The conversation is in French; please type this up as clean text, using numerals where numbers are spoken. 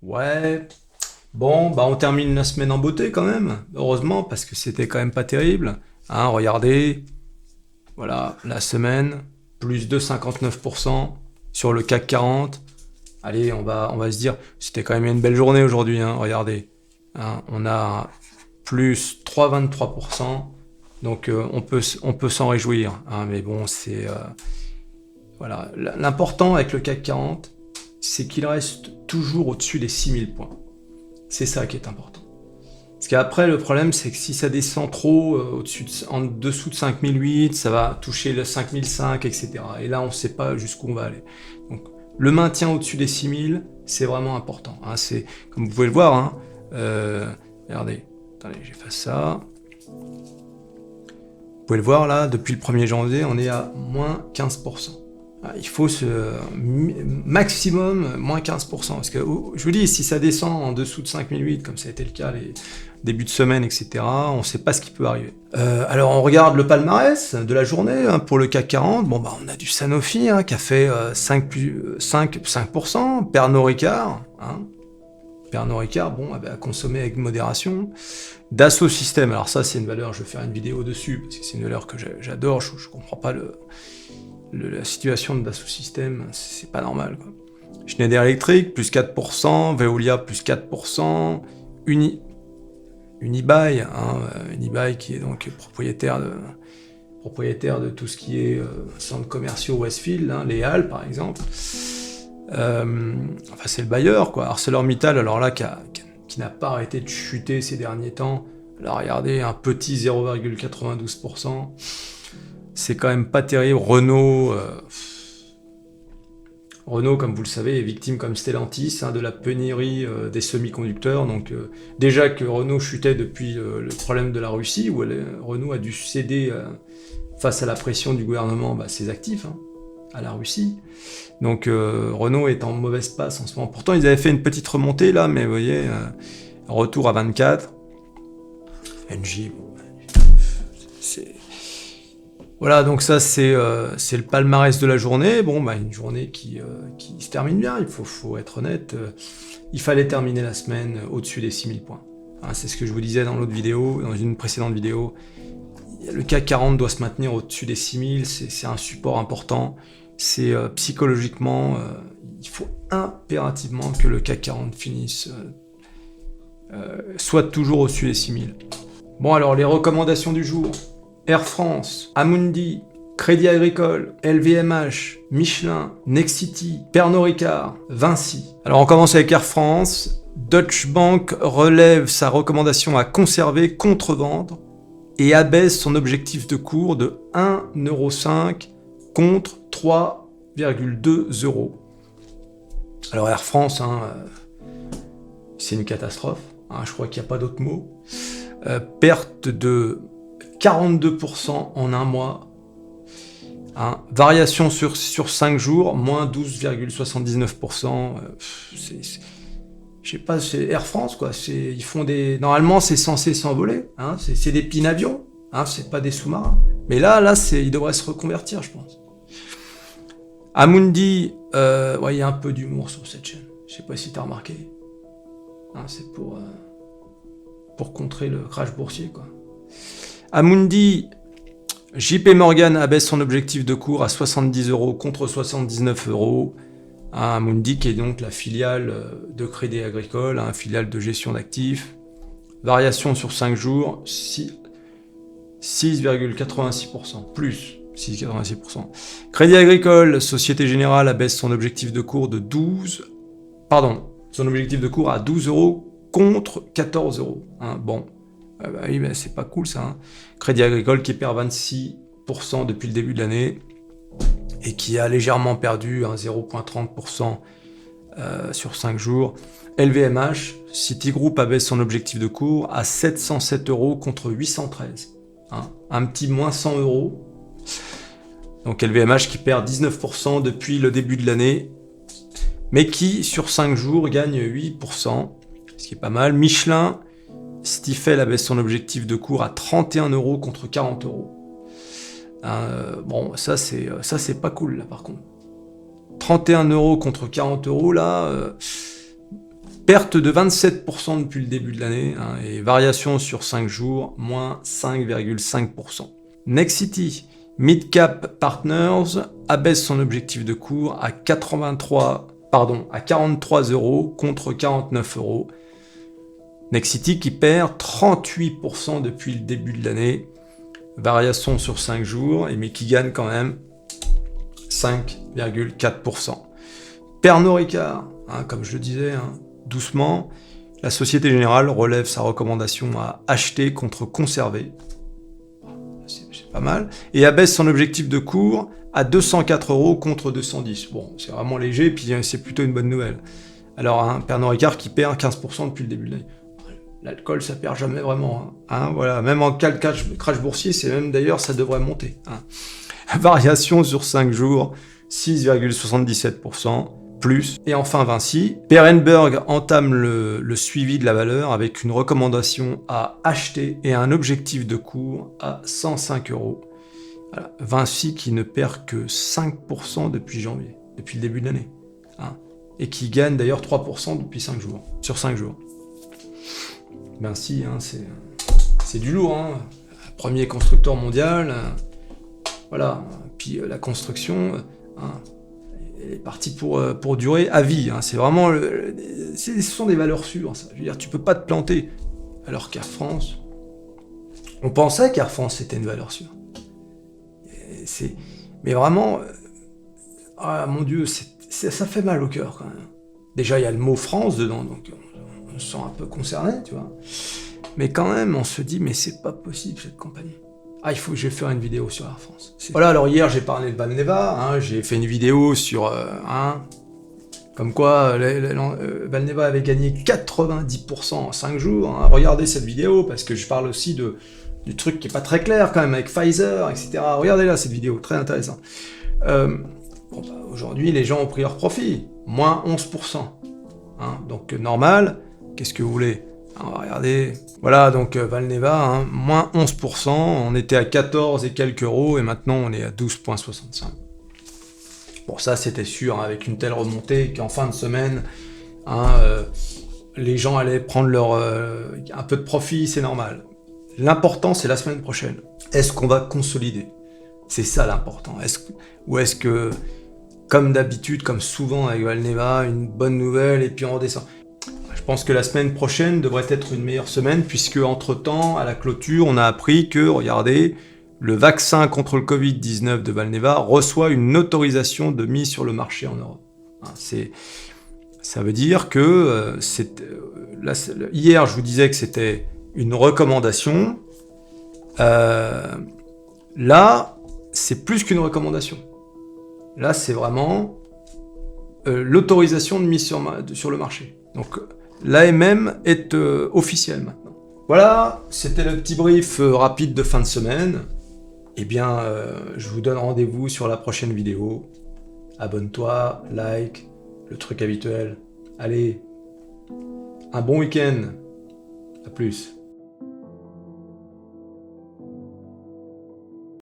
Ouais, bon, bah on termine la semaine en beauté quand même, heureusement, parce que c'était quand même pas terrible. Hein, regardez, voilà, la semaine, plus de 59% sur le CAC 40. Allez, on va se dire, c'était quand même une belle journée aujourd'hui, hein, regardez. Hein, on a plus 3,23%, donc on peut s'en réjouir. Hein, mais bon, voilà. L'important avec le CAC 40, c'est qu'il reste toujours au-dessus des 6000 points. C'est ça qui est important. Parce qu'après, le problème, c'est que si ça descend trop en dessous de 5008, ça va toucher le 5005, etc. Et là, on ne sait pas jusqu'où on va aller. Donc, le maintien au-dessus des 6000, c'est vraiment important. Hein. C'est, comme vous pouvez le voir, hein, regardez, attendez, j'efface ça. Vous pouvez le voir là, depuis le 1er janvier, on est à moins 15%. Il faut maximum moins 15%. Parce que je vous dis, si ça descend en dessous de 5008, comme ça a été le cas les débuts de semaine, etc., on ne sait pas ce qui peut arriver. Alors on regarde le palmarès de la journée hein, pour le CAC 40. Bon, bah, on a du Sanofi hein, qui a fait 5%, Pernod Ricard. Hein. Pernod Ricard, bon, à consommer avec modération. Dassault Systèmes, alors ça c'est une valeur, je vais faire une vidéo dessus, parce que c'est une valeur que j'adore, je comprends pas la situation de Dassault Systèmes, c'est pas normal. Quoi. Schneider Electric, plus 4%, Veolia, plus 4%, Unibail, hein, Unibail qui est donc propriétaire de tout ce qui est centres commerciaux Westfield, hein, les Halles par exemple. Enfin c'est le bailleur, quoi. ArcelorMittal, alors là, qui n'a pas arrêté de chuter ces derniers temps. Alors regardez, un petit 0,92%. C'est quand même pas terrible. Renault, comme vous le savez, est victime comme Stellantis hein, de la pénurie des semi-conducteurs. Donc déjà que Renault chutait depuis le problème de la Russie, où Renault a dû céder face à la pression du gouvernement ses actifs hein, à la Russie. Donc Renault est en mauvaise passe en ce moment. Pourtant, ils avaient fait une petite remontée là, mais vous voyez, retour à 24. NJ, bon, c'est... Voilà, donc ça c'est le palmarès de la journée. Bon, une journée qui se termine bien, il faut être honnête. Il fallait terminer la semaine au-dessus des 6000 points. Hein, c'est ce que je vous disais dans l'autre vidéo, dans une précédente vidéo. Le CAC 40 doit se maintenir au-dessus des 6000, c'est un support important. C'est psychologiquement, il faut impérativement que le CAC 40 finisse, soit toujours au-dessus des 6000. Bon alors, les recommandations du jour. Air France, Amundi, Crédit Agricole, LVMH, Michelin, Nexity, Pernod Ricard, Vinci. Alors on commence avec Air France. Deutsche Bank relève sa recommandation à conserver contre vendre et abaisse son objectif de cours de 1,5€ contre 3,2 €. Alors Air France, hein, c'est une catastrophe. Hein, je crois qu'il n'y a pas d'autre mot. Perte de 42% en un mois. Hein. Variation sur 5 jours, moins 12,79%. Je sais pas, c'est Air France, quoi. Ils font des... Normalement, c'est censé s'envoler. Hein. C'est des pinavions. Hein. C'est pas des sous-marins. Mais là ils devraient se reconvertir, je pense. Amundi, il y a un peu d'humour sur cette chaîne. Je sais pas si tu as remarqué. Hein, c'est pour contrer le crash boursier, quoi. Amundi, JP Morgan abaisse son objectif de cours à 70 € contre 79 €. Amundi qui est donc la filiale de Crédit Agricole, filiale de gestion d'actifs. Variation sur 5 jours, 6,86%, plus 6,86%. Crédit Agricole, Société Générale abaisse son objectif de cours son objectif de cours à 12 € contre 14 €. Bon. Oui, mais c'est pas cool ça. Hein. Crédit Agricole qui perd 26% depuis le début de l'année et qui a légèrement perdu 0,30% sur 5 jours. LVMH, Citigroup abaisse son objectif de cours à 707 € contre 813. Hein. Un petit moins 100 €. Donc LVMH qui perd 19% depuis le début de l'année, mais qui sur 5 jours gagne 8%, ce qui est pas mal. Michelin, Stifel abaisse son objectif de cours à 31 € contre 40 €. Bon, ça c'est pas cool là par contre. 31 € contre 40 € là, Perte de 27% depuis le début de l'année, hein, et variation sur 5 jours, moins 5,5%. Nexity, Midcap Partners abaisse son objectif de cours à 43 € contre 49 €. Nexity qui perd 38% depuis le début de l'année, variation sur 5 jours, mais qui gagne quand même 5,4%. Pernod Ricard, hein, comme je le disais, hein, doucement, la Société Générale relève sa recommandation à acheter contre conserver, c'est pas mal, et abaisse son objectif de cours à 204 € contre 210. Bon, c'est vraiment léger, puis c'est plutôt une bonne nouvelle. Alors, hein, Pernod Ricard qui perd 15% depuis le début de l'année. L'alcool, ça perd jamais vraiment. Hein, voilà. Même en cas de crash boursier, c'est même d'ailleurs, ça devrait monter. Hein. Variation sur 5 jours, 6,77%, plus. Et enfin Vinci, Berenberg entame le suivi de la valeur avec une recommandation à acheter et un objectif de cours à 105 €. Voilà. Vinci qui ne perd que 5% depuis janvier, depuis le début de l'année. Hein. Et qui gagne d'ailleurs 3% depuis 5 jours, sur 5 jours. Vinci, hein, c'est du lourd. Hein. Premier constructeur mondial. Voilà. Puis la construction, hein, elle est partie pour durer à vie. Hein. C'est vraiment, ce sont des valeurs sûres. Ça. Je veux dire, tu peux pas te planter. Alors qu'Air France, on pensait qu'Air France c'était une valeur sûre. Mais vraiment, ah mon Dieu, ça fait mal au cœur quand même. Déjà, il y a le mot France dedans, donc on se sent un peu concerné, tu vois. Mais quand même, on se dit, mais c'est pas possible cette compagnie. Ah, je vais faire une vidéo sur Air France. Voilà, alors hier, j'ai parlé de Valneva, hein, j'ai fait une vidéo sur... comme quoi, Valneva avait gagné 90% en 5 jours. Hein. Regardez cette vidéo, parce que je parle aussi du truc qui est pas très clair quand même, avec Pfizer, etc. Regardez là cette vidéo, très intéressant. Aujourd'hui, les gens ont pris leur profit, moins 11%. Hein, donc normal, qu'est-ce que vous voulez? On va regarder. Voilà, donc Valneva, hein, moins 11%, on était à 14 et quelques euros, et maintenant on est à 12,65. Bon, ça c'était sûr, hein, avec une telle remontée, qu'en fin de semaine, hein, les gens allaient prendre un peu de profit, c'est normal. L'important, c'est la semaine prochaine. Est-ce qu'on va consolider? C'est ça l'important. Ou est-ce que, comme d'habitude, comme souvent avec Valneva, une bonne nouvelle et puis on redescend? Je pense que la semaine prochaine devrait être une meilleure semaine, puisque entre-temps, à la clôture, on a appris que, regardez, le vaccin contre le Covid-19 de Valneva reçoit une autorisation de mise sur le marché en Europe. Ça veut dire que, hier, je vous disais que c'était une recommandation. Là, c'est plus qu'une recommandation. Là, c'est vraiment l'autorisation de mise sur le marché. Donc, l'AMM est officielle maintenant. Voilà, c'était le petit brief rapide de fin de semaine. Eh bien, je vous donne rendez-vous sur la prochaine vidéo. Abonne-toi, like, le truc habituel. Allez, un bon week-end. À plus.